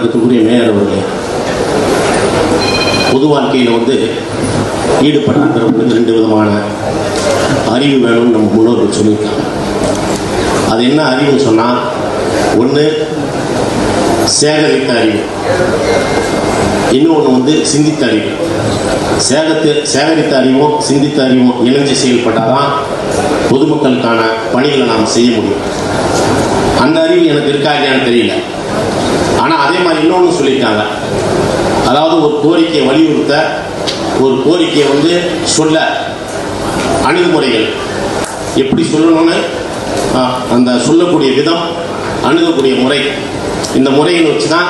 வணக்கத்துக்குரிய மேயர் அவர்களே, பொது வாழ்க்கையில் ஈடுபட்டிருக்கிறவங்களுக்கு 2 விதமான அறிவு வேணும்னு நம்ம முன்னோர்கள் சொல்லியிருக்காங்க. அது என்ன அறிவுன்னு சொன்னால், ஒன்று சேகரித்த அறிவு, இன்னொன்று சிந்தித்த அறிவு. சேகரித்த அறிவும் சிந்தித்த அறிவும் இணைஞ்சு செயல்பட்டால் தான் பொதுமக்களுக்கான பணிகளை நாம் செய்ய முடியும். அந்த அறிவு எனக்கு இருக்கா இல்லையான்னு தெரியல. ஆனால் அதே மாதிரி இன்னொன்று சொல்லியிருக்காங்க, அதாவது ஒரு கோரிக்கையை வலியுறுத்த, ஒரு கோரிக்கையை சொல்ல அணுகுமுறைகள் எப்படி சொல்லணும்னு, அந்த சொல்லக்கூடிய விதம், அணுகக்கூடிய முறை, இந்த முறைகளை வச்சு தான்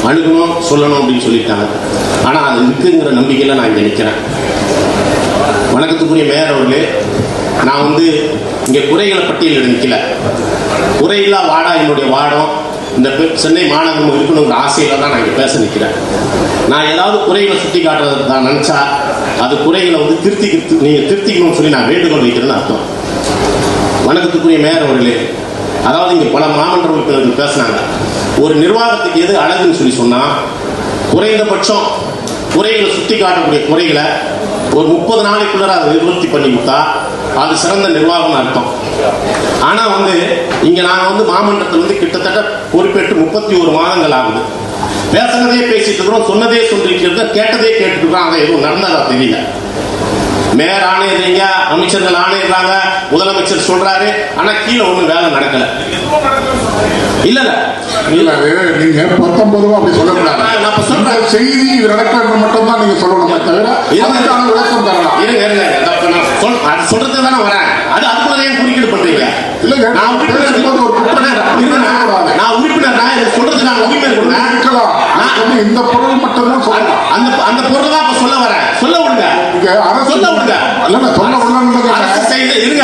அணுகணும் சொல்லணும் அப்படின்னு சொல்லியிருக்காங்க. ஆனால் அது இருக்குங்கிற நம்பிக்கையில் நான் இங்கே நிற்கிறேன். வணக்கத்துக்குரிய மேயர் அவர்களே, நான் இங்கே குறைகளை பட்டியலிட நிற்கல. குறையில்லா வாடா என்னுடைய வாடம், இந்த சென்னை மாநகரம் இருக்கணுங்கிற ஆசையில் தான் நான் இங்கே பேச நிற்கிறேன். நான் ஏதாவது குறைகளை சுட்டி காட்டுறது நான் நினச்சா அது குறைகளை நீங்கள் திருத்திக்கணும்னு சொல்லி நான் வேண்டுகோள் வைக்கிறேன்னு அர்த்தம். வணக்கத்துக்குரிய மேயர் அவர்களே, அதாவது இங்கே பல மாமன்ற உறுப்பினர்கள் பேசினாங்க, ஒரு நிர்வாகத்துக்கு எது அழகுன்னு சொல்லி சொன்னால், குறைந்தபட்சம் குறைகளை சுட்டி காட்டக்கூடிய குறைகளை ஒரு 30 நாளைக்குள்ள அதை நிவர்த்தி பண்ணி கொடுத்தா அது சிறந்த நிர்வாகம் அர்த்தம். ஆனால் இங்கே நாங்கள் மாமன்றத்தில் கிட்டத்தட்ட பொறுப்பேற்று 31 மாதங்கள் ஆகுது. பேசுனதே பேசிட்டு இருக்கிறோம், சொன்னதே சொல்லிட்டு, கேட்டதே கேட்டுட்டு இருக்கோம். அதை எதுவும் நடந்ததா தெரியல. மேயர் ஆணையறீங்க, அமைச்சர்கள் ஆணையறாங்க, முதலமைச்சர் சொல்றாரு, ஆனா கீழே ஒண்ணும் வேலை நடக்கல. இல்ல நீங்க 19 அப்படி சொல்லக்கூடாது. நான் சொல்றேன், செய்தி நடக்கிறது மட்டும் தான் நீங்க சொல்லணுமே தவிர அதுக்கான விளக்கம் தரலாம். அது சொல்றது தானே வரேன். அதுக்குள்ள ஏன் குறுக்கீடு பண்றீங்க? இல்ல, நான் உறுப்பினர் சொல்றது நான் உரிமை இருக்கலாம். இந்த பொருள் மட்டும் தான் சொல்லலாம். அந்த பொருள் தான் சொல்ல வரேன். சொல்ல விடுங்க, சொல்ல விடுங்க. அரசு செய்து இருங்க,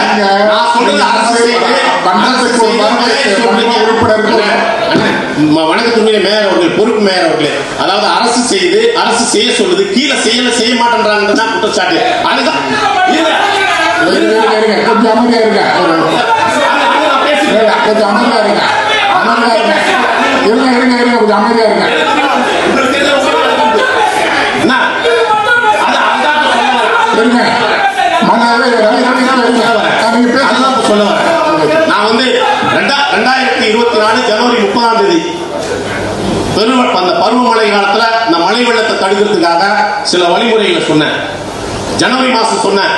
நான் சொல்றது அரசு செய்து வணக்கத்துக்குரிய மேயர் அவர்கள், பொறுப்பு மேயர் அவர்களே, அதாவது அரசு செய்து அரசு செய்ய சொல்லுது, கீழே செய்ய மாட்டேன்றாங்கன்றதான் குற்றச்சாட்டு. அதுதான் கொஞ்சம் அமைதியா இருங்க, கொஞ்சம் அமைதியா இருங்க, இருங்க கொஞ்சம் அமைதியா இருங்க. சொல்ல வரேன். நான் 2024 ஜனவரி 30 அந்த பருவமழை காலத்துல இந்த மழை வெள்ளத்தை தடுக்கிறதுக்காக சில வழிமுறைகளை சொன்னேன். ஜனவரி மாசம் சொன்னேன்.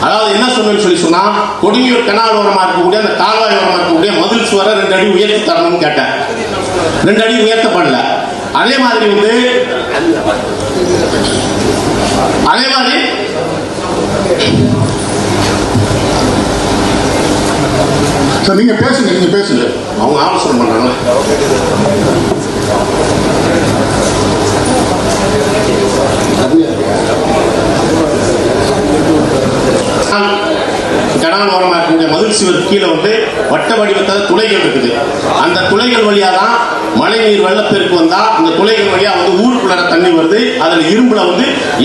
அதாவது என்ன சொன்னேன்னு சொல்லி சொன்னா, கொடுங்கியூர் கனால் ஓரமா இருக்கக்கூடிய அந்த கால்வாய் ஓரமா இருக்கக்கூடிய மதில் சுவரை 2 அடி உயர்த்தி தரணும்னு கேட்டேன். 2 அடி உயர்த்தப்படல. அதே மாதிரி நீங்க பேசுங்க. அவங்க ஆலோசனை பண்றாங்க. கனால் ஓரமா இருக்கக்கூடிய மதில் சுவர் கீழே வட்ட வடிவத்தில் துளைகள் இருக்குது. அந்த துளைகள் வழியா தான் மழை நீர் வெள்ளப்பெருக்கு வந்தா இந்த துளைகள் வழியா ஊருக்குள்ள தண்ணி வருது. அதுல இரும்புல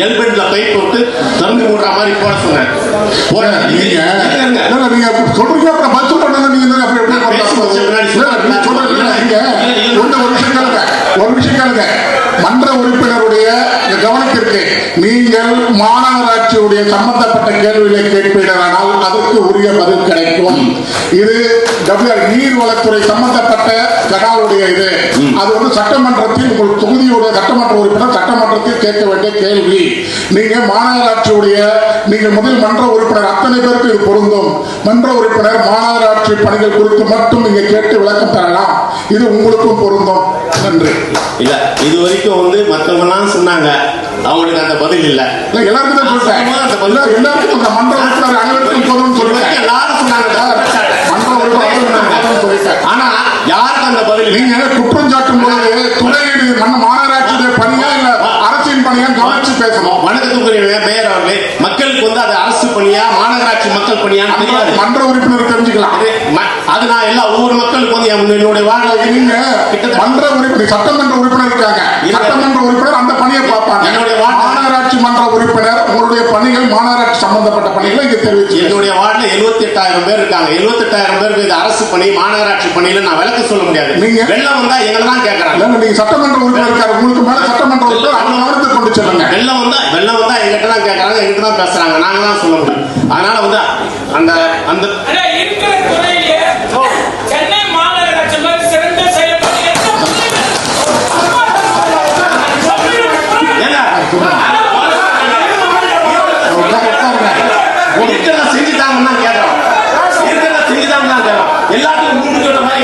எல்பெட்ல பைப் போட்டு திறந்து மூடுற மாதிரி போட சொன்னேன். ஒரு விஷயம் கேளுங்க. மன்ற உறுப்பினருடைய கவனத்திற்கு, நீங்கள் மாநகராட்சியுடைய சம்பந்தப்பட்ட கேள்விகளை கேட்பீர்களானால் அதற்கு உரிய பதில் கிடைக்கும். இது நீர்வளத்துறை சம்பந்தப்பட்ட கனாலுடைய இது. அது சட்டமன்றத்தில் உங்கள் தொகுதியுடைய சட்டமன்ற உறுப்பினர் சட்டமன்றத்தில் கேட்க வேண்டிய கேள்வி. நீங்க மாநகராட்சியுடைய நீங்கள் முதல் மன்ற உறுப்பினர் அத்தனை பேருக்கு இது பொருந்தும். மன்ற உறுப்பினர் மாநகராட்சி பணிகள் குறித்து மட்டும் நீங்க கேட்டு விளக்கம் தரலாம். இது உங்களுக்கும் பொருந்தும். நன்றி. இல்ல, இது வரைக்கும் மற்றவங்க சொன்னாங்க, அவங்களுக்கு அந்த பதில் இல்ல. எல்லாருக்கும் தான் சொல்லிட்டேன். எல்லாருக்கும் அந்த மன்ற உறுப்பினர் அனைவருக்கும் பொருந்தும் சொல்லிட்டேன். எல்லாரும் சொன்னாங்க மன்ற உறுப்பினர் சொல்லிட்டேன். ஆனா யாருக்கு அந்த பதில்? நீங்க குற்றம் சாட்டும் போது துறையீடு மாநகராட்சியுடைய பணியா இல்ல அரசின் பணியா கவனிச்சு பேசணும். வணக்கத்துக்குரிய மேயர் அவர்களே, மக்களுக்கு அது அரசு பணியா மாநகராட்சி மக்கள் பணியான்னு தெரியாது. மன்ற உறுப்பினர் தெரிஞ்சுக்கலாம். அது நான் ஒவ்வொரு மக்களுக்கு என்னுடைய வாழ்க்கை. நீங்க மன்ற உறுப்பினர் சட்டமன்ற உறுப்பினர் இருக்காங்க. சட்டமன்ற உறுப்பினர் அந்த பணியை பார்ப்பாங்க. என்னுடைய மாநகராட்சி மன்ற உறுப்பினர் உங்களுடைய பணிகள் மாநகராட்சி சம்பந்தப்பட்ட பணிகளை இங்க தெரிவிச்சு. என்னுடைய வார்டுல 78,000 பேர் இருக்காங்க. 78,000 பேருக்கு இது அரசு பணி, மாநகராட்சி பணியில நான் விளக்க சொல்ல முடியாது. நீங்க வெள்ளம் வந்தா எங்களை தான் கேட்கறாங்க. நீங்க சட்டமன்ற உறுப்பினர் இருக்காரு, உங்களுக்கு மேல சட்டமன்ற உறுப்பினர் அவங்க கவனத்துக்கு கொண்டு செல்லுங்க. வெள்ளம் வந்தா எங்கிட்ட தான் கேட்கறாங்க, எங்கிட்ட தான் பேசுறாங்க, நாங்க தான் சொல்ல முடியும். அதனால வந்து அந்த அந்த இருக்கிற துறையிலே சென்னை மாநகராட்சி மாதிரி சிறந்த இருக்கிறத செஞ்சுட்டாங்கன்னா கேட்கறோம், இருக்கிறத செஞ்சுட்டாங்கன்னா கேட்கறோம். எல்லாத்துக்கும் மூணு சொல்ற மாதிரி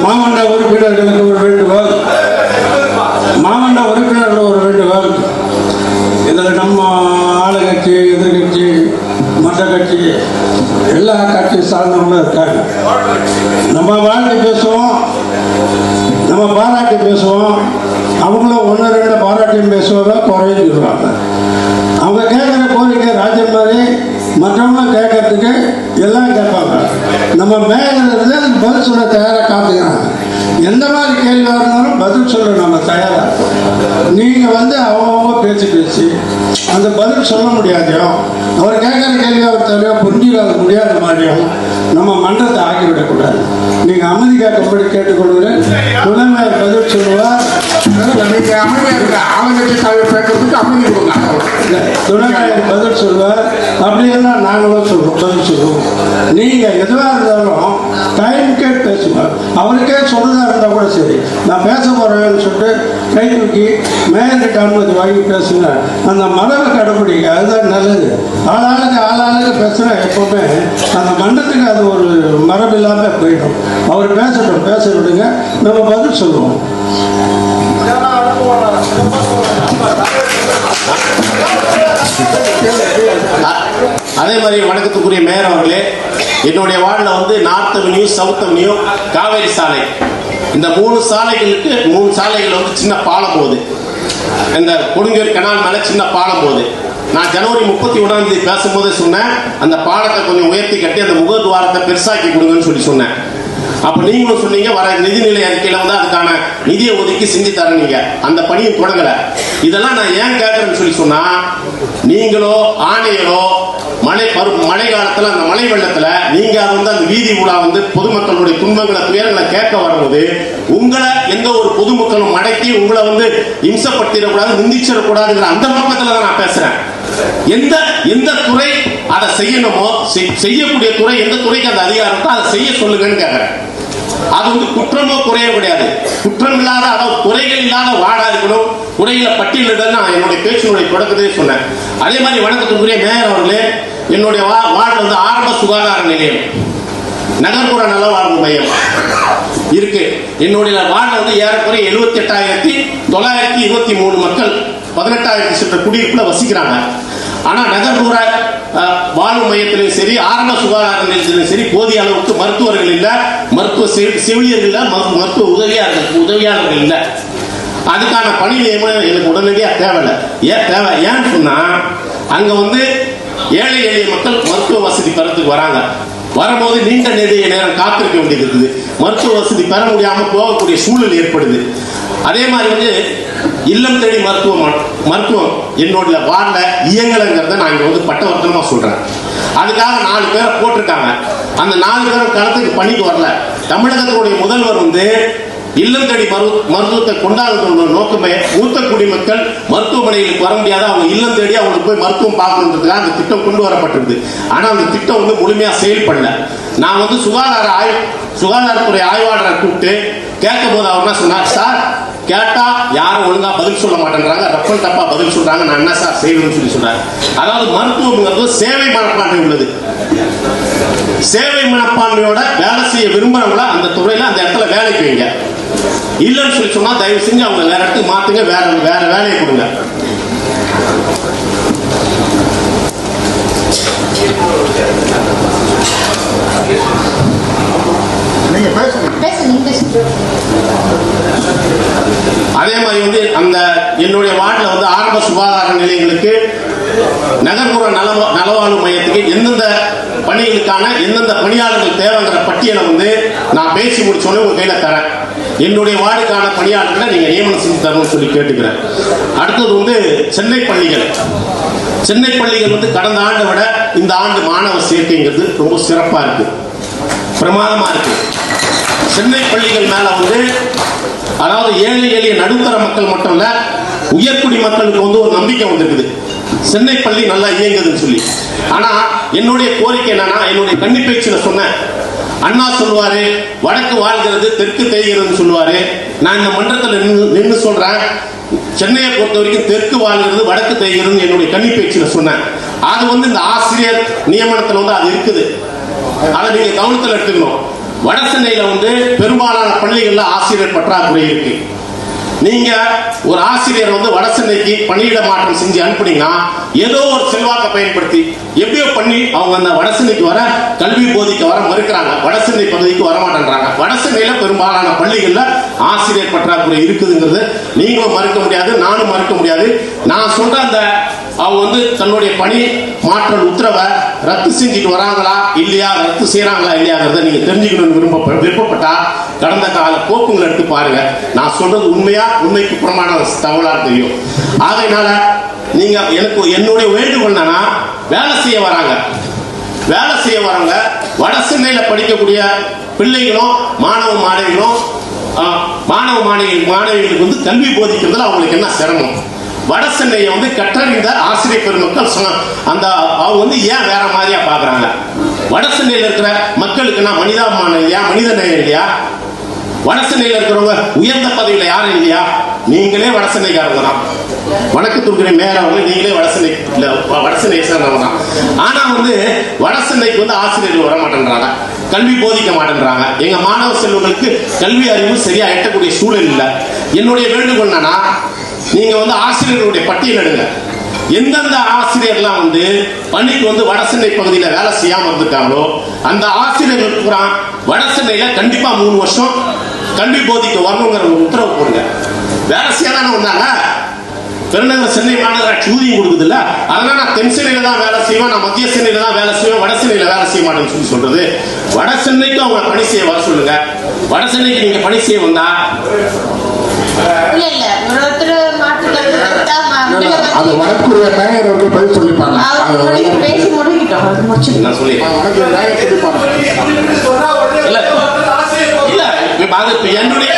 மாவட்ட உறுப்பினர்களுக்கு ஒரு வேண்டுகோள், மாவட்ட உறுப்பினர்கள் ஒரு வேண்டுகோள். இதில் நம்ம ஆளுங்கட்சி, எதிர்கட்சி, மற்ற கட்சி, எல்லா கட்சி சார்ந்தவங்களும் இருக்காங்க. நம்ம வாழ்க்கை பேசுவோம், நம்ம பாராட்டி பேசுவோம், அவங்களும் ஒன்று ரெண்டு பாராட்டியும் பேசுவாங்க, குறையும் சொல்லுவாங்க. அவங்க கேட்குற கோரிக்கை ராஜன் மாதிரி மற்றவங்களும் கேட்கறதுக்கு எல்லாம் கேட்பாங்க. நம்ம மேலிருந்து பதில் சொல்ல தயாராக காத்துக்கிறாங்க. எந்த மாதிரி கேள்வியாக இருந்தாலும் பதில் சொல்ல நம்ம தயாராக இருக்கோம். நீங்கள் வந்து அவங்கவுங்க பேசி அந்த பதில் சொல்ல முடியாதையும், அவர் கேட்குற கேள்வி அவர் தலையோ புரிஞ்சுக்காத முடியாத மாதிரியும் நம்ம மன்றத்தை ஆக்கிவிடக்கூடாது. நீங்கள் அமைதி காக்கும்படி கேட்டுக்கொள்கிறேன். துணைமையர் பதில் சொல்லுவார். நீங்க அமைதியா இருக்க ஆளுங்கட்சி தலைவர் பேசுறதுக்கு அமைதி கொடுங்க. துணைமையர் பதில் சொல்லுவார். அப்படியெல்லாம் நாங்களும் சொல்லுவோம், பதில் சொல்லுவோம். நீங்கள் எதுவாக இருந்தாலும் டைம் கேட்டு பேசுவார். அவருக்கே சொல்றதா இருந்தால் கூட சரி, நான் பேச போறேன்னு சொல்லிட்டு கை தூக்கி மேயர்கிட்ட அனுமதி வாங்கி பேசுங்க. அந்த மரபை கடைப்பிடிங்க, அதுதான் நல்லது. ஆளாளுக்கு பேசுனா எப்பவுமே அந்த மன்றத்துக்கு அது ஒரு மரபு இல்லாமல் போயிடும். அவர் பேசட்டும், பேச விடுங்க, நம்ம பதில் சொல்லுவோம். அதே மாதிரி வணக்கத்துக்குரிய மேயர் அவர்களே, என்னுடைய வார்டில் வந்து north avenue, south avenue, Kaveri சாலை, இந்த 3 சாலைகளுக்கு 3 சாலைகள் வந்து சின்ன பாலம் போகுது. இந்த கொடுங்கூர் கனால் மேலே சின்ன பாலம் போகுது. நான் ஜனவரி 31 பேசும்போது சொன்னேன், அந்த பாலத்தை கொஞ்சம் உயர்த்தி கட்டி அந்த முகத்வாரத்தை பெருசாக்கி கொடுங்கன்னு சொன்னேன். அப்போ நீங்களும் சொன்னீங்க, வர நிதிநிலை அறிக்கையில் வந்து அதுக்கான நிதியை ஒதுக்கி செஞ்சு தரீங்க. அந்த பணியும் தொடங்கலை. இதெல்லாம் நான் ஏன் கேட்குறேன்னு சொன்னா, நீங்களோ ஆணையரோ மழை காலத்தில் அந்த மழை வெள்ளத்தில் நீங்க அது வந்து அந்த வீதி உலா வந்து பொதுமக்களுடைய துன்பங்களை துயரங்களை கேட்க வரும்போது உங்களை எந்த ஒரு பொதுமக்களும் மடக்கி உங்களை வந்து இம்சப்படுத்திடக்கூடாது, நிந்திச்சிடக்கூடாதுங்கிற அந்த நோக்கத்தில் தான் நான் பேசுறேன். எந்த துறை அதை செய்யணுமோ, செய்யக்கூடிய துறை எந்த துறைக்கு அந்த அதிகாரத்தோ அதை செய்ய சொல்லுங்கன்னு கேட்கிறேன். அது வந்து குற்றமோ குறையோ கிடையாது. குற்றம் இல்லாத, அதாவது குறைகள் இல்லாத வார்டா இருக்கணும். குறைகளை பட்டியலிடல் நான் என்னுடைய பேச்சினுடைய தொடக்கத்திலே சொன்னேன். அதே மாதிரி வணக்கத்துக்குரிய மேயர் அவர்களே, என்னுடைய வார்டு வந்து ஆரம்ப சுகாதார நிலையம், நகர்ப்புற நலவாழ்வு மையம் இருக்கு. என்னுடைய வார்டு வந்து ஏறக்குறைய 78,923 மக்கள் 18,000 சிற்ற குடியிருப்புல வசிக்கிறாங்க. ஆனா நகர்ப்புற வாழ்வு மையத்திலும் சரி, ஆரம்ப சுகாதார நிலையத்திலும் சரி, போதிய அளவுக்கு மருத்துவர்கள் இல்ல, மருத்துவ செவிலியர்கள் இல்ல, மருத்துவ உதவியாளர்கள் இல்ல. அதுக்கான பணி நியமனம் எனக்கு உடனடியாக தேவையில்லை. ஏன்னு சொன்னா, அங்க வந்து ஏழை எளிய மக்கள் மருத்துவ வசதி பெறத்துக்கு வராங்க. வரும்போது நீண்ட நெடிய நேரம் காத்திருக்க வேண்டியது இருக்குது. மருத்துவ வசதி பெற முடியாம போகக்கூடிய சூழல் ஏற்படுது. அதே மாதிரி வந்து இல்லம் தேடி மருத்துவம் என்னோட வார்டுல இயங்கலைங்கிறத நான் இங்க வந்து பட்டவர்த்தனமா சொல்றேன். அதுக்காக 4 பேரை போட்டிருக்காங்க. அந்த 4 பேரும் களத்துக்கு பணிக்கு வரல. தமிழகத்தினுடைய முதல்வர் வந்து இல்லம் தேடி மருத்துவத்தை கொண்டாடுற நோக்கமே மூத்த குடிமக்கள் மருத்துவமனைகளுக்கு வர முடியாத, அவங்க இல்லம் தேடி அவங்களுக்கு போய் மருத்துவம் பார்க்கணுன்றதுக்காக அந்த திட்டம் கொண்டு வரப்பட்டிருக்கு. ஆனா அந்த திட்டம் வந்து முழுமையா செயல்படல. நான் வந்து சுகாதாரத்துறை ஆய்வாளரை கூப்பிட்டு கேட்க போது அவர் என்ன சொன்னார், சார் கேட்டா யாரும் ஒழுங்கா பதில் சொல்ல மாட்டேங்கிறாங்க, ரப்பல் தப்பா பதில் சொல்றாங்க, நான் என்ன சார் செய்யணும்னு சொன்னார். அதாவது மருத்துவம் சேவை மனப்பான்மை உள்ளது. சேவை மனப்பான்மையோட வேலை செய்ய விரும்புறவங்கள அந்த துறையில அந்த இடத்துல வேலைக்கு வைங்க. இல்லைன்னு சொன்னா தயவு செஞ்சு அவங்க வேற இடத்துக்கு மாத்துங்க, வேற வேலையை கொடுங்க. நீங்க பேசுங்க. அதே மாதிரி வந்து அந்த என்னுடைய வார்டில் வந்து ஆரம்ப சுகாதார நிலையங்களுக்கு நகர்ப்புற நலவாழ்வு மையத்துக்கு எந்தெந்த பணிகளுக்கான எந்தெந்த பணியாளர்கள் தேவைங்கிற பட்டியலை வந்து நான் பேசி முடிச்சோன்னே உங்க கையில தரேன். என்னுடைய வார்டுக்கான பணியாளர்களை நீங்க நியமனம் செஞ்சு தரணும்னு சொல்லி கேட்டுக்கிறேன். அடுத்தது வந்து சென்னை பள்ளிகள் வந்து கடந்த ஆண்டை விட இந்த ஆண்டு மாணவர் சேர்க்கைங்கிறது ரொம்ப சிறப்பா இருக்கு, பிரமாதமா இருக்கு. சென்னை பள்ளிகள் மேல வந்து அதாவது ஏழை எளிய நடுத்தர மக்கள் மட்டும் இல்ல, உயர்குடி மக்களுக்கு வந்து ஒரு நம்பிக்கை வந்திருக்குது, சென்னை பள்ளி நல்லா இயங்குதுன்னு சொல்லி. ஆனா என்னுடைய கோரிக்கை என்னன்னா, என்னுடைய கன்னிப்பேச்சுல சொன்னேன், அண்ணா சொல்லுவாரு வடக்கு வாழ்கிறது தெற்கு தேய்கிறதுன்னு சொல்லுவாரு. நான் இந்த மன்றத்தில் நின்று சொல்றேன், சென்னையை பொறுத்த வரைக்கும் தெற்கு வாழ்கிறது வடக்கு தேய்கிறது என்னுடைய கன்னிப்பேச்சுல சொன்னேன். அது வந்து இந்த ஆசிரியர் நியமனத்தில் வந்து அது இருக்குது, அதை நீங்க கவனத்தில் எடுத்துக்கணும். வட சென்னையில வந்து பெரும்பாலான பள்ளிகள்ல ஆசிரியர் பற்றாக்குறை இருக்கு. நீங்க ஒரு ஆசிரியர் வந்து வட சென்னைக்கு பணியிட மாற்றம் செஞ்சு அனுப்புனீங்கன்னா ஏதோ ஒரு செல்வாக்கை பயன்படுத்தி எப்படியோ பண்ணி அவங்க அந்த வட சென்னைக்கு வர கல்வி போதிக்க வர மறுக்கிறாங்க, வட சென்னை பகுதிக்கு வரமாட்டேன்றாங்க. வட சென்னையில பெரும்பாலான பள்ளிகள்ல ஆசிரியர் பற்றாக்குறை இருக்குதுங்கிறது நீங்களும் மறுக்க முடியாது, நானும் மறுக்க முடியாது. நான் சொல்ற அந்த அவங்க வந்து தன்னுடைய பணி மாற்றல் உத்தரவை ரத்து செஞ்சுட்டு வராங்களா இல்லையா, ரத்து செய்யறாங்களா இல்லையாங்கிறத நீங்க தெரிஞ்சுக்கணும்னு விருப்பப்பட்டா கடந்த கால போக்குங்களை எடுத்து பாருங்க. நான் சொல்றது உண்மைக்கு புறமான தகவலா தெரியும். ஆகையினால நீங்க எனக்கு என்னுடைய வேண்டுகோள் என்னன்னா, வேலை செய்ய வராங்க வட சென்னையில படிக்கக்கூடிய பிள்ளைகளும் மாணவிகளுக்கு வந்து கல்வி போதிக்கிறதுல அவங்களுக்கு என்ன சிரமம்? வட சென்னையை வந்து கற்றறிந்த ஆசிரியர் பெருமக்கள் அந்த அவங்க வந்து ஏன் வேற மாதிரியா பாக்குறாங்க? வட சென்னையில் இருக்கிற மக்களுக்கு நான் மனிதாபிமானம் இல்லையா, மனித நேயம் இல்லையா? வட சென்னையில் இருக்கிறவங்க உயர்ந்த பதவியில யாரும் இல்லையா? நீங்களே வட சென்னைக்காரங்க தான். வணக்கத்துக்குரிய மேயர் அவர்கள் நீங்களே வட சென்னையை சேர்ந்தவங்க தான். ஆனா வந்து வட சென்னைக்கு வந்து ஆசிரியர்கள் வர மாட்டேன்றாங்க, கல்வி போதிக்க மாட்டேன்றாங்க. எங்க மாணவ செல்வங்களுக்கு கல்வி அறிவு சரியா எட்டக்கூடிய சூழல் இல்லை. என்னுடைய வேண்டுகோள் என்னன்னா, நீங்க வந்து ஆசிரியர்களுடைய பட்டியல் எடுங்க. எந்தெந்த ஆசிரியர்லாம் வந்து பணிக்கு வந்து வட சென்னை பகுதியில் வேலை செய்யாம இருந்திருக்காங்களோ அந்த ஆசிரியர்களுக்கு வட சென்னையில கண்டிப்பா 3 வருஷம் கல்வி போதிக்க வரணுங்கிற ஒரு உத்தரவு போடுங்க. வேலை செய்ய தானே வந்தாங்க, பெருநகர சென்னை மாநகராட்சி ஊதியம் கொடுக்குது இல்ல, அதனால நான் தென் சென்னையில தான் வேலை செய்வேன், நான் மத்திய சென்னையில தான் வேலை செய்வேன், வட சென்னையில வேலை செய்ய மாட்டேன்னு சொல்லி சொல்றது. வட சென்னைக்கு அவங்க பணி செய்ய வர சொல்லுங்க. வட சென்னைக்கு நீங்க பணி செய்ய வந்தா அது வடக்குரிய மேயர் அவர்கள் பதில் சொல்லிப்பாங்க. நான் சொல்லி என்னுடைய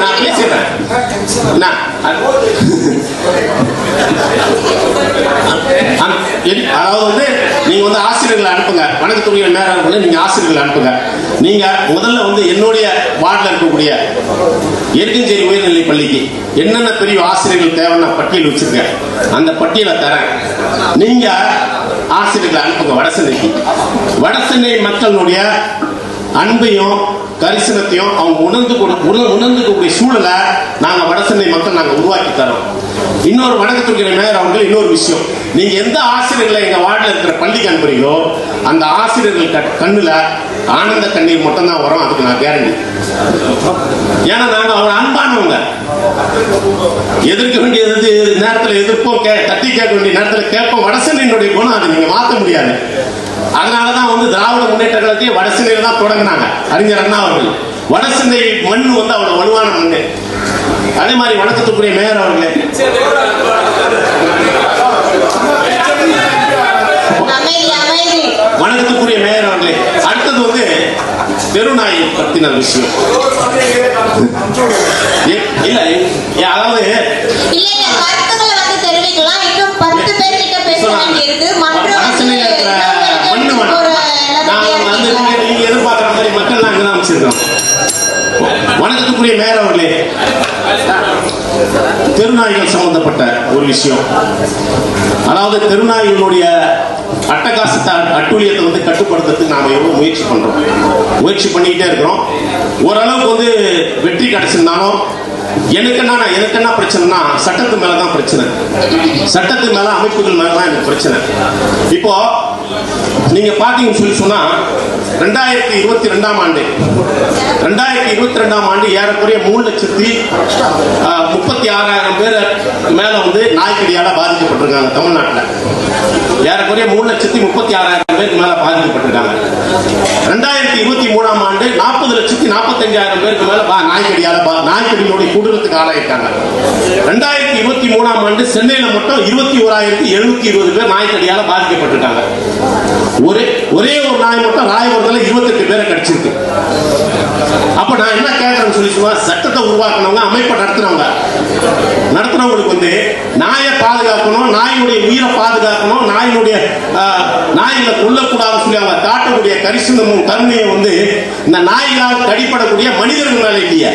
நான் பேசுறேன். அதாவது வந்து நீங்க வந்து ஆசிரியர்களை அனுப்புங்க, வணக்கத்துக்குரிய மேயர் நீங்க ஆசிரியர்களை அனுப்புங்க. நீங்க முதல்ல வந்து என்னுடைய வார்டில் இருக்கக்கூடிய எருக்கஞ்சேரி உயர்நிலை பள்ளிக்கு என்னென்ன பெரிய ஆசிரியர்கள் தேவையான பட்டியல் வச்சிருக்கேன், அந்த பட்டியலை தரேன். நீங்க ஆசிரியர்களை அனுப்புங்க வட சென்னைக்கு. வட சென்னை மக்களுடைய அன்பையும் கரிசனத்தையும் அவங்க உணர்ந்துக்கூடிய சூழலை நாங்க வட சென்னை மக்கள் நாங்க உருவாக்கி தரோம். இன்னொரு வணக்கத்துக்குரிய மேயர் அவர்கள் இன்னொரு விஷயம், நீங்க எந்த ஆசிரியர்களை எங்க வார்டில் இருக்கிற பள்ளிக்கு அனுப்புறீங்களோ அந்த ஆசிரியர்கள் கண்ணுல ஆனந்த கண்ணீர் மட்டும் தான் வரும், அதுக்கு நான் கேரண்டி. ஏன்னா நாங்க அவங்க அன்பானவங்க, எதிர்க்க வேண்டிய நேரத்தில் எதிர்ப்போம், தட்டி கேட்க வேண்டிய நேரத்தில் கேட்போம். வடசென்னையினுடைய குணம் அதை நீங்க மாற்ற முடியாது. அதனாலதான் வந்து திராவிட முன்னேற்ற கழகத்தையே வடசென்னையில தான் தொடங்கினாங்க அறிஞர் அண்ணா அவர்கள். வடசென்னை மண் வந்து அவ்வளவு வலுவான மண்ணு. அதே மாதிரி வணக்கத்துக்குரிய மேயர் அவர்களே, வணக்கத்துக்குரிய மேயர் அவர்களே, அடுத்தது வந்து தெருநாய் பத்தின விஷயம் இல்ல, அதாவது நீங்க எதிர்பார்க்கிற மாதிரி மக்கள் நாங்க தான் அமைச்சிருக்கோம். வணக்கத்துக்குரிய மேயர் அவர்களே, தெருநாய்கள் சம்பந்தப்பட்ட ஒரு விஷயம், அதாவது தெருநாய்களுடைய அட்டகாசத்தை அட்டூழியத்தை வந்து கட்டுப்படுத்துறதுக்கு நாம எவ்வளவு முயற்சி பண்ணிக்கிட்டே இருக்கிறோம். ஓரளவுக்கு வந்து வெற்றி கிடைச்சிருந்தாலும் எனக்கு என்ன பிரச்சனைனா சட்டத்து மேலதான் பிரச்சனை, சட்டத்து மேல அமைப்புகள் மேலதான் எனக்கு பிரச்சனை. இப்போ நீங்க பாத்தீங்கன்னு சொல்லி சொன்னா 2022ஆம் ஆண்டு ஏறக்குறைய 3,36,000 பேர் மேல வந்து நாய்க்கடியால பாதிக்கப்பட்டிருக்காங்க தமிழ்நாட்டில். ஏறக்குறைய 3,36,000 பேருக்கு மேல பாதிக்கப்பட்டிருக்காங்க. 2023ஆம் ஆண்டு 40,45,000 பேருக்கு மேல நாய்க்கடியினுடைய கொடூரத்துக்கு ஆளாயிருக்காங்க. 2023ஆம் ஆண்டு சென்னையில மட்டும் 21,720 பேர் நாய்க்கடியால பாதிக்கப்பட்டிருக்காங்க. ஒரே ஒரு நாய் மட்டும் ராயபுரத்துல 28 பேரை கடிச்சிருக்கு. அப்ப நான் என்ன கேட்கறேன்னு சொல்லி சொன்னா, சட்டத்தை உருவாக்குனவங்க, அமைப்பை நடத்துனவங்களுக்கு வந்து நாயை பாதுகாக்கணும், நாயினுடைய உயிரை பாதுகாக்கணும், நாய்களை கொல்லக்கூடாதுன்னு சொல்லி அவங்க காட்டக்கூடிய கரிசனமும் கருணையை வந்து இந்த நாய்களால் கடிப்படக்கூடிய மனிதர்கள் மேல இல்லையா?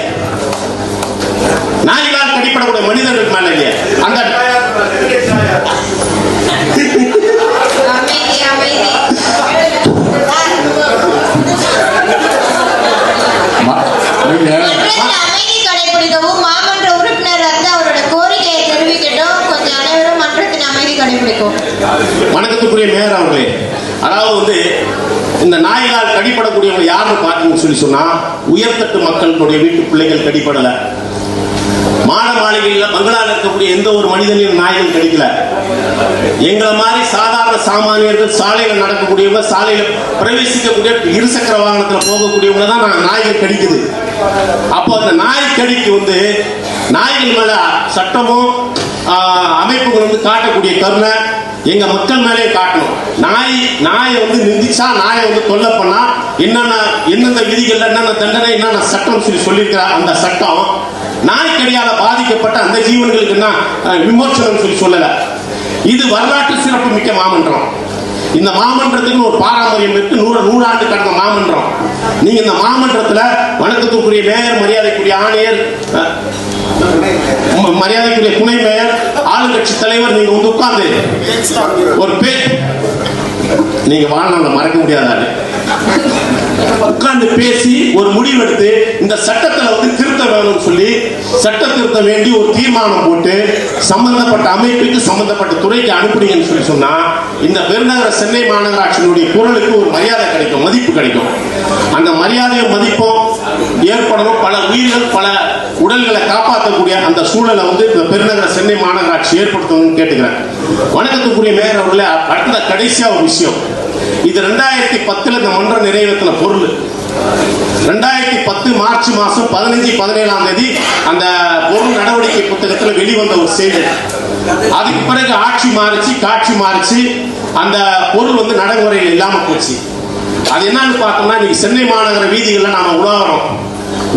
நாய்களால் கடிப்படக்கூடிய மனிதர்கள் மேல இல்லையா? அந்த அமைதி கடைபிடிக்கவும் மாமன்ற உறுப்பினர் வந்து அவரோட கோரிக்கையை தெரிவிக்கட்டும். கொஞ்சம் அனைவரும் மன்றத்தின் அமைதி கடைபிடிக்கும். வணக்கத்துக்குரிய மேயர் அவர்களே, அதாவது வந்து இந்த நாய்களால் கடிப்படக்கூடியவங்க யாருன்னு பார்த்தீங்கன்னு சொல்லி சொன்னா, உயர்தட்டு மக்களுடைய வீட்டு பிள்ளைகள் கடிப்படல. மாட மாளிகையில் பங்களாவில் இருக்கக்கூடிய எந்த ஒரு மனிதனையும் நாய்கள் கடிக்கல. எங்களை மாதிரி சாதாரண சாமானியர்கள், சாலையில் நடக்கக்கூடியவங்க, சாலையில் பிரவேசிக்கக்கூடிய இருசக்கர வாகனத்தில் போகக்கூடியவங்க தான் நாய்கள் கடிக்குது. அப்போ அந்த நாய் கடிக்கு வந்து நாய்கள் மேல சட்டமும் அமைப்புகள் வந்து காட்டக்கூடிய கருணை எங்க மக்கள் மேலே காட்டணும். நாயை வந்து நிந்திச்சா, நாயை வந்து தொல்லை பண்ணா என்னென்ன விதிகள், என்னென்ன தண்டனை, என்னென்ன சட்டம் சொல்லியிருக்கிறார். அந்த சட்டம் நாய்க்கடியால பாதிக்கப்பட்ட அந்த ஜீவன்களுக்கு என்ன விமோசனம் சொல்லல. இது வரலாற்று சிறப்பு மிக்க மாமன்றம். இந்த மாமன்றத்துக்கு ஒரு பாரம்பரியம் இருக்கு. 100 ஆண்டு கடந்த மாமன்றம். நீங்க இந்த மாமன்றத்துல வணக்கத்துக்குரிய மேயர், மரியாதைக்குரிய ஆணையர், மரியாதைக்குரிய துணை மேயர், ஆளுங்கட்சி தலைவர், நீங்க வந்து உட்கார்ந்து ஒரு நீங்க வாழ்நாள மறக்க முடியாதாரு உட்கார்ந்து பேசி ஒரு முடிவெடுத்து இந்த சட்டத்தில் வந்து திருத்த வேணும்னு சொல்லி சட்ட திருத்த வேண்டி ஒரு தீர்மானம் போட்டு சம்பந்தப்பட்ட அமைப்புக்கு, சம்பந்தப்பட்ட துறைக்கு அனுப்புறீங்கன்னு சொல்லி சொன்னா, இந்த பெருநகர சென்னை மாநகராட்சியினுடைய குரலுக்கு ஒரு மரியாதை கிடைக்கும், மதிப்பு கிடைக்கும். அந்த மரியாதையும் மதிப்பும் ஏற்படணும். பல உயிர்கள், பல உடல்களை காப்பாற்றக்கூடிய அந்த சூழலை வந்து இந்த பெருநகர சென்னை மாநகராட்சி ஏற்படுத்தணும்னு கேட்டுக்கிறேன். வணக்கத்துக்குரிய மேயர் அவர்களே, அடுத்த கடைசியா ஒரு விஷயம். இது 2010 இந்த மன்றம் நிறைவேற்றின பொருள். 2010 மார்ச் மாசம் 15, 17ஆம் தேதி அந்த பொருள் நடவடிக்கை புத்தகத்தில் வெளிவந்த ஒரு செய்தி. அதுக்கு பிறகு ஆட்சி மாறிச்சு, காட்சி மாறிச்சு, அந்த பொருள் வந்து நடைமுறையில் இல்லாம போச்சு. அது என்னன்னு பார்த்தோம்னா, இன்னைக்கு சென்னை மாநகர வீதிகளில் நாம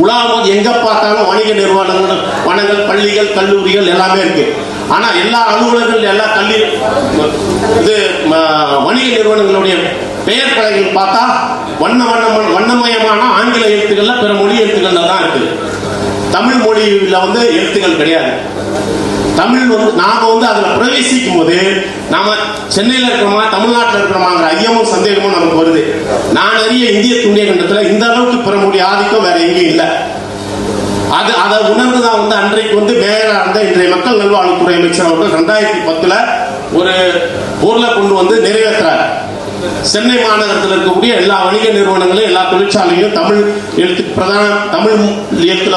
உலாவும் எங்க பார்த்தாலும் வணிக நிறுவனங்கள், வனங்கள், பள்ளிகள், கல்லூரிகள் எல்லாமே இருக்கு. ஆனா எல்லா அலுவலர்கள், எல்லா வணிக நிறுவனங்களுடைய பெயர் பலகைகள் பார்த்தா வண்ணமயமான ஆங்கில எழுத்துக்கள்ல, பிற மொழி எழுத்துக்கள்ல தான் இருக்கு. தமிழ் மொழியில வந்து எழுத்துக்கள் கிடையாது. தமிழ் வந்து நாம வந்து அதுல பிரவேசிக்கும் போது நாம சென்னையில இருக்கிறோமா, தமிழ்நாட்டில் இருக்கிறோமாங்கிற ஐயமும் சந்தேகமும் நமக்கு வருது. நான் அறிய இந்திய துண்டிய கண்டத்துல இந்த அளவுக்கு பிற மொழி ஆதிக்கம் வேற எங்கேயும் இல்லை. அதை உணர்ந்துதான் வந்து அன்றைக்கு வந்து மேயரா இருந்த இன்றைய மக்கள் நல்வாழ்வுத்துறை அமைச்சர் அவர்கள் 2010 ஒரு பொருளை கொண்டு வந்து நிறைவேற்றார். சென்னை மாநகரத்தில் இருக்கக்கூடிய எல்லா வணிக நிறுவனங்களும், எல்லா தொழிற்சாலையும் தமிழ் எழுத்துல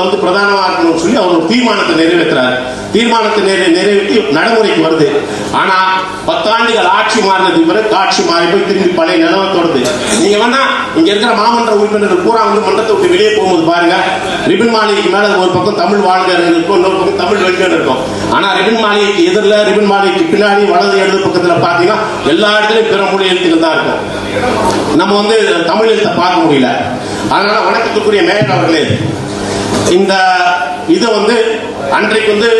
வந்து பிரதானமாக இருக்கணும்னு சொல்லி அவர் ஒரு தீர்மானத்தை நிறைவேற்றார். தீர்மானத்தை நிறைவேற்றி நடைமுறைக்கு வருது. ஆனா 10 ஆண்டுகள் ஆட்சி மாறினது பிறகு காட்சி மாறி போய் திரும்பி பழைய நிலவரத்தோடு. நீங்க வேணா இங்க இருக்கிற மாமன்ற உறுப்பினர்கள் பூரா வந்து மன்றத்தை விட்டு வெளியே போகும்போது பாருங்க, ரிபன் மாளிகைக்கு மேல ஒரு பக்கம் தமிழ் வாழ்கர் இருக்கும், இன்னொரு பக்கம் தமிழ் வெல்கர் இருக்கும். ஆனா ரிபன் மாளிகைக்கு எதிரில், ரிபன் மாளிகைக்கு பின்னாடி வலது இடது பக்கத்துல பாத்தீங்கன்னா எல்லா இடத்துலயும் பிற மொழி எழுத்துக்கள் தான் இருக்கும். நம்ம வந்து தமிழ் எழுத்தை பார்க்க முடியல. அதனால வணக்கத்துக்குரிய மேயர் அவர்களே, இந்த இதை வந்து அன்றைக்கு வந்து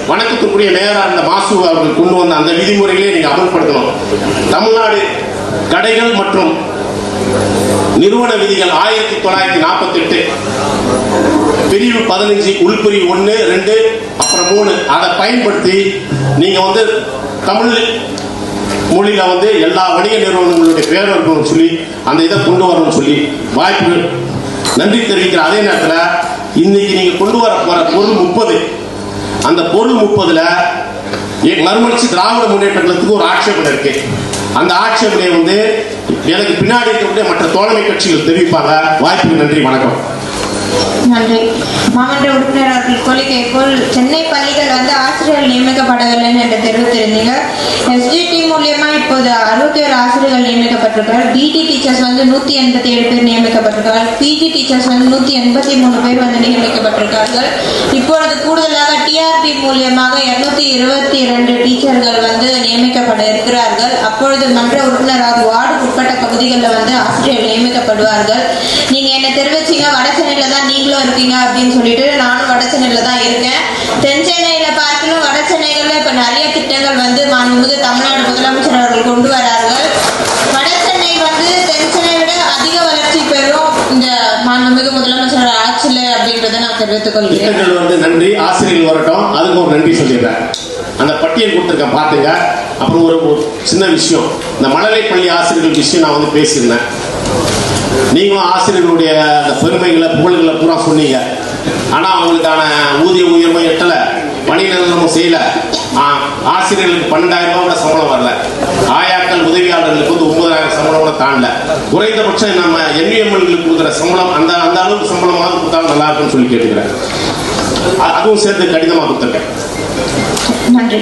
வணக்கத்துக்குரிய மேயரா இருந்த மாசு அவர்கள் கொண்டு வந்த அந்த விதிமுறைகளே நீங்க அமல்படுத்தணும். தமிழ்நாடு கடைகள் மற்றும் நிறுவன விதிகள் 1948 பிரிவு 15 உள்பிரிவு 1, 2 அப்புறம் 3 அதை பயன்படுத்தி நீங்க வந்து தமிழ் மொழியில வந்து எல்லா வணிக நிறுவனங்களுடைய பேர் இருக்கணும்னு சொல்லி அந்த இதை கொண்டு வரணும்னு சொல்லி வாய்ப்பு நன்றி தெரிவிக்கிற அதே நேரத்தில் இன்னைக்கு நீங்க கொண்டு வர போற பொருள் 30, அந்த பொருள் 30ல மறுமலர்ச்சி திராவிட முன்னேற்ற கழகத்துக்கு ஒரு ஆட்சேபனை இருக்கு. அந்த ஆட்சேபனை வந்து எனக்கு பின்னாடி இருக்கக்கூடிய மற்ற தோழமை கட்சிகள் தெரிவிப்பாங்க. வாய்ப்புக்கு நன்றி, வணக்கம். நன்றி. மாமன்ற உறுப்பினர் அவர்கள் கோரிக்கை போல் சென்னை பள்ளிகள் வந்து ஆசிரியர்கள் நியமிக்கப்படவில்லை என்று தெரிவித்திருந்தீங்க. எஸ்ஜிடி மூலியமா இப்போது 61 ஆசிரியர்கள் நியமிக்கப்பட்டிருக்கார்கள். பிடி டீச்சர்ஸ் வந்து 187 பேர் நியமிக்கப்பட்டிருக்கார்கள். பிஜி டீச்சர்ஸ் வந்து 183 பேர் வந்து நியமிக்கப்பட்டிருக்கார்கள். இப்பொழுது கூடுதலாக டிஆர்பி மூலியமாக 222 டீச்சர்கள் வந்து நியமிக்கப்பட இருக்கிறார்கள். அப்பொழுது மன்ற உறுப்பினர் வார்டுக்கு உட்பட்ட பகுதிகளில் வந்து ஆசிரியர்கள் நியமிக்கப்படுவார்கள். நீங்க என்ன தெரிவிச்சீங்க, வட சென்னையில தான் நீங்களும் இருக்கீங்க அப்படின்னு சொல்லிட்டு. நானும் வட சென்னையில தான் இருக்கேன். தென் சென்னையில பார்க்கணும், வட சென்னைகள்ல இப்ப நிறைய திட்டங்கள் வந்து மாண்புமிகு தமிழ்நாடு முதலமைச்சர் அவர்கள் கொண்டு வரார்கள். வட சென்னை வந்து தென் சென்னை விட அதிக வளர்ச்சி பெறும் இந்த மாண்புமிகு முதலமைச்சர் ஆட்சியில அப்படின்றத நான் தெரிவித்துக் கொள்கிறேன். திட்டங்கள் வந்து நன்றி, ஆசிரியர்கள் வரட்டும், அதுக்கு ஒரு நன்றி சொல்லிடுறேன். அந்த பட்டியல் கொடுத்துருக்கேன் பாத்துங்க. அப்புறம் ஒரு சின்ன விஷயம், இந்த மழலை பள்ளி ஆசிரியர்கள் விஷயம் நான் வந்து பேசியிருந்தேன். நீங்களும் ஆசிரியர்களுடைய அந்த பெருமைகளை புகழ்களை பூரா சொன்னீங்க. ஆனால் அவங்களுக்கான ஊதிய உயர்வும் எட்டலை, பணி நிரந்தரமும் செய்யலை. ஆசிரியர்களுக்கு 12,000 ரூபாய் கூட சம்பளம் வரல. ஆயாக்கள் உதவியாளர்களுக்கு வந்து 9,000 சம்பளம் கூட தாண்டல. குறைந்தபட்சம் நம்ம என்விஎம்எல்களுக்கு கொடுக்குற சம்பளம் அந்த அளவுக்கு சம்பளமாவது கொடுத்தாலும் நல்லா இருக்குன்னு சொல்லி கேட்டுக்கிறேன். அதுவும் சேர்த்து கடிதமாக கொடுத்துருக்கேன். நன்றி.